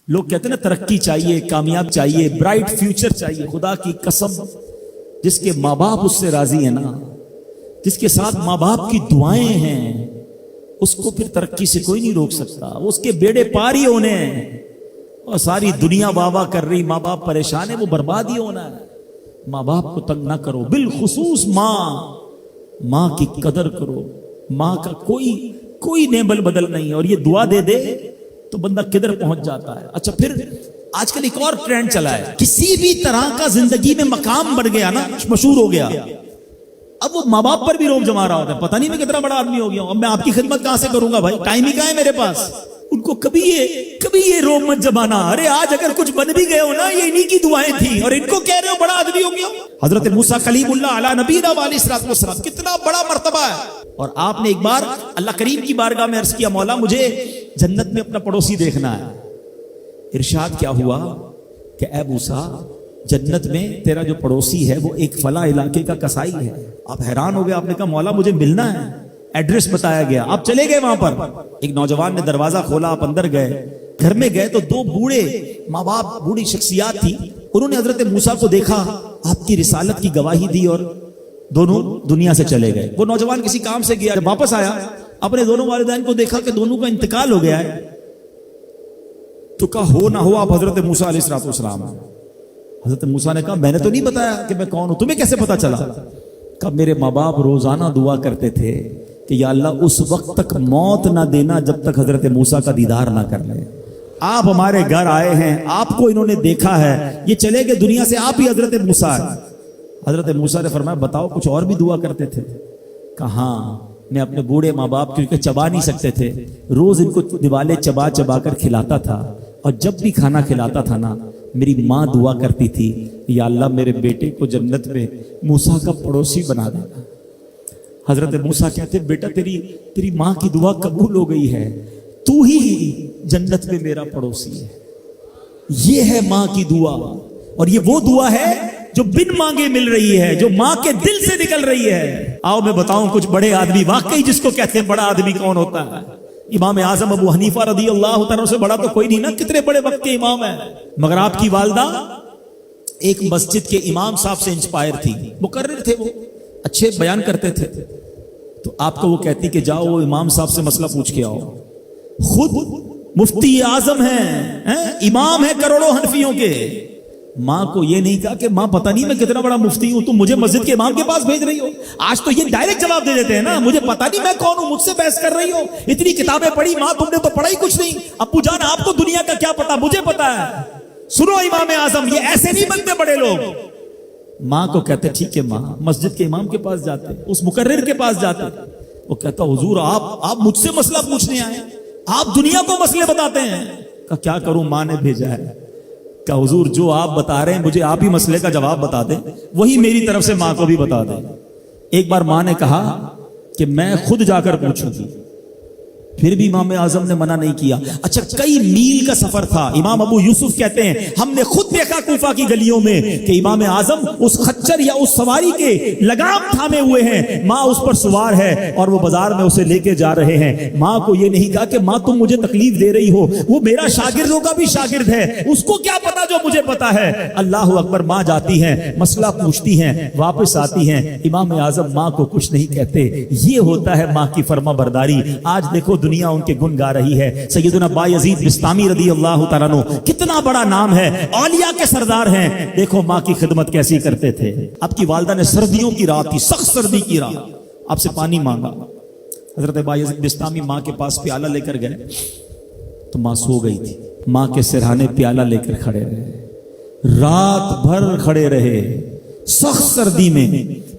لوگ کہتے ہیں نا ترقی چاہیے، کامیاب چاہیے، برائٹ فیوچر چاہیے. خدا کی قسم، جس کے ماں باپ اس سے راضی ہیں نا، جس کے ساتھ ماں باپ کی دعائیں ہیں، اس کو پھر ترقی سے کوئی نہیں روک سکتا. اس کے بیڑے پار ہی ہونے ہیں. اور ساری دنیا واہ واہ کر رہی، ماں باپ پریشان ہے، وہ برباد ہی ہونا ہے. ماں باپ کو تنگ نہ کرو، بالخصوص ماں کی قدر کرو. ماں کا کوئی نیبل بدل نہیں ہے. اور یہ دعا دے دے تو بندہ کدھر پہنچ جاتا ہے. اچھا، پھر آج کل ایک اور ٹرینڈ چلا ہے، کسی بھی طرح کا زندگی میں مقام بڑھ گیا نا، مشہور ہو گیا، اب وہ ماں باپ پر بھی روب جما رہا ہوتا ہے. پتہ نہیں میں کتنا بڑا آدمی ہو گیا ہوں، اب میں آپ کی خدمت کہاں سے کروں گا بھائی، ٹائم ہی کہاں ہے میرے پاس. ان کو کبھی یہ روب مت جمانا. ارے آج اگر کچھ بن بھی گئے ہو نا، یہ انہی کی دعائیں تھیں، اور ان کو کہہ رہے ہو بڑا آدمی ہو گیا. حضرت موسیٰ کلیم اللہ علی نبینا علیہ الصلوۃ والسلام، کتنا بڑا مرتبہ ہے. اور آپ نے ایک بار اللہ کریم کی بارگاہ میں عرض کیا، مولا مجھے جنت میں اپنا پڑوسی دیکھنا ہے. ارشاد کیا ہوا کہ اے موسیٰ، جنت میں تیرا جو پڑوسی ہے وہ ایک فلاں علاقے کا کسائی ہے. آپ حیران ہو گئے، آپ نے کہا مولا مجھے ملنا ہے. ایڈریس بتایا گیا، آپ چلے گئے وہاں پر. ایک نوجوان نے دروازہ کھولا، آپ اندر گئے. گھر میں گئے تو دو بوڑھے ماں باپ، بوڑھی شخصیات تھی. انہوں نے حضرت موسیٰ کو دیکھا، آپ کی رسالت کی گواہی دی، اور دونوں دنیا سے چلے گئے. وہ نوجوان کسی کام سے گیا، جب واپس آیا اپنے دونوں والدین کو دیکھا کہ دونوں کا انتقال ہو گیا ہے. تو کہا ہو نہ ہو آپ حضرت موسیٰ علیہ الصلوۃ والسلام. حضرت موسیٰ نے کہا میں نے تو نہیں بتایا کہ میں کون ہوں، تمہیں کیسے پتا چلا؟ کہا میرے ماں باپ روزانہ دعا کرتے تھے کہ یا اللہ اس وقت تک موت نہ دینا جب تک حضرت موسیٰ کا دیدار نہ کر لیں. آپ ہمارے گھر آئے ہیں، آپ کو انہوں نے دیکھا ہے، یہ چلے گئے دنیا سے، آپ ہی حضرت موسیٰ ہیں. حضرت موسیٰ نے فرمایا بتاؤ کچھ اور بھی دعا کرتے تھے؟ کہا میں اپنے بوڑھے ماں باپ کیونکہ چبا نہیں سکتے تھے، روز ان کو دیوالے چبا چبا کر کھلاتا تھا. اور جب بھی کھانا کھلاتا تھا نا، میری ماں دعا کرتی تھی یا اللہ میرے بیٹے کو جنت میں موسیٰ کا پڑوسی بنا دینا. حضرت موسیٰ کہتے بیٹا تیری ماں کی دعا قبول ہو گئی ہے، تو ہی جنت میں میرا پڑوسی ہے. یہ ہے ماں کی دعا، اور یہ وہ دعا ہے جو بن مانگے مل رہی ہے، جو ماں کے دل سے نکل رہی ہے. آؤ میں بتاؤں کچھ بڑے آدمی، واقعی جس کو کہتے ہیں بڑا آدمی کون ہوتا ہے. امام اعظم ابو حنیفہ رضی اللہ تعالیٰ سے بڑا تو کوئی نہیں نا، کتنے بڑے وقت کے امام ہیں. مگر آپ کی والدہ ایک مسجد کے امام صاحب سے انسپائر تھی، مقرر تھے، وہ اچھے بیان کرتے تھے. تو آپ کو وہ کہتی کہ جاؤ وہ امام صاحب سے مسئلہ پوچھ کے آؤ. خود مفتی اعظم ہیں، امام ہیں کروڑوں حنفیوں کے. ماں کو یہ نہیں کہا کہ ماں پتہ نہیں میں کتنا بڑا مفتی ہوں، تم مجھے مسجد کے امام کے پاس بھیج رہی ہو. آج تو یہ ڈائریکٹ جواب دے دیتے ہیں نا، مجھے پتہ نہیں میں کون ہوں، مجھ سے بحث کر رہی ہو، اتنی کتابیں پڑھی ماں، تم نے تو پڑھا ہی کچھ نہیں. ابو جان آپ کو دنیا کا کیا پتا، مجھے پتا ہے. سنو امام اعظم، یہ ایسے نہیں بنتے بڑے لوگ. ماں کو کہتے ٹھیک ہے ماں، مسجد کے امام کے پاس جاتے، اس مقرر کے پاس جاتے. وہ کہتا حضور آپ مجھ سے مسئلہ پوچھنے آئے، آپ دنیا کو مسئلے بتاتے ہیں. کہ کیا کروں، ماں نے بھیجا ہے. کہ حضور جو آپ بتا رہے ہیں مجھے آپ ہی مسئلے کا جواب بتا دیں، وہی میری طرف سے ماں کو بھی بتا دیں. ایک بار ماں نے کہا کہ میں خود جا کر پوچھوں گی، پھر بھی امام اعظم نے منع نہیں کیا. اچھا کئی میل کا سفر تھا. امام ابو یوسف کہتے ہیں ہم نے خود دیکھا کوفہ کی گلیوں میں کہ امام اعظم اس خچر یا اس سواری کے لگام تھامے ہوئے ہیں، ماں اس پر سوار ہے اور وہ بازار میں اسے لے کے جا رہے ہیں. ماں کو یہ نہیں کہا کہ ماں تم مجھے تکلیف دے رہی ہو، وہ میرا شاگردوں کا بھی شاگرد ہے، اس کو کیا پتا جو مجھے پتا ہے. اللہ اکبر. ماں جاتی ہیں، مسئلہ پوچھتی ہیں، واپس آتی ہیں. امام اعظم ماں کو کچھ نہیں کہتے. یہ ہوتا ہے ماں کی فرما برداری. آج دیکھو دنیا ان کے گن گا رہی ہے. سیدنا بایزید بستامی رضی اللہ تعالیٰ عنہ، کتنا بڑا نام ہے، اولیاء کے سردار ہیں. دیکھو ماں کی خدمت کیسی کرتے تھے. آپ کی والدہ نے سردیوں کی رات تھی، سخت سردی کی رات، آپ سے پانی مانگا. حضرت بایزید بستامی ماں کے پاس پیالہ لے کر گئے تو ماں سو گئی تھی. ماں کے سرہانے پیالہ لے کر کھڑے رہے، رات بھر کھڑے رہے سخت سردی میں.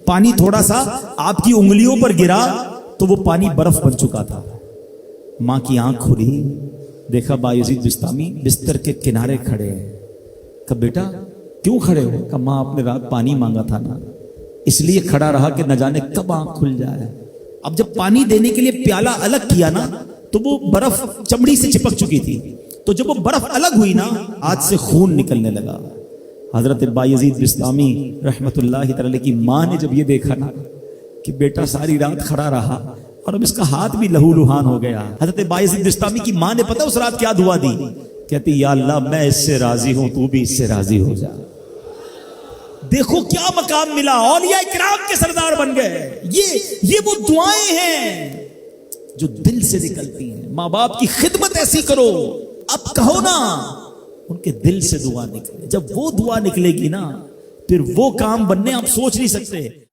پانی تھوڑا سا آپ کی انگلیوں پر گرا تو وہ پانی برف بن چکا تھا. ماں کی آنکھ کھلی، دیکھا بایزید بستامی بستر کے کنارے کھڑے ہیں. کہا بیٹا کیوں کھڑے ہو؟ کہا ماں آپ نے رات پانی مانگا تھا نا، اس لیے کھڑا رہا کہ نہ جانے کب آنکھ کھل جائے. اب جب پانی دینے کے لیے پیالہ الگ کیا نا تو وہ برف چمڑی سے چپک چکی تھی، تو جب وہ برف الگ ہوئی نا ہاتھ سے خون نکلنے لگا. حضرت بایزید بستامی رحمت اللہ تعالی کی ماں نے جب یہ دیکھا نا کہ بیٹا ساری رات کھڑا رہا اور اب اس کا ہاتھ بھی لہو لہان ہو گیا. حضرت بایزید بستامی کی ماں نے پتہ اس رات کیا دعا دی؟ کہتی یا اللہ میں اس سے راضی ہوں، تو بھی اس سے راضی ہو جا۔ دیکھو کیا مقام ملا، اولیاء کرام کے سردار بن گئے۔ یہ وہ دعائیں ہیں جو دل سے نکلتی ہیں۔ ماں باپ کی خدمت ایسی کرو، اب کہو نا ان کے دل سے دعا نکلے۔ جب وہ دعا نکلے گی نا، پھر وہ کام بننے آپ سوچ نہیں سکتے۔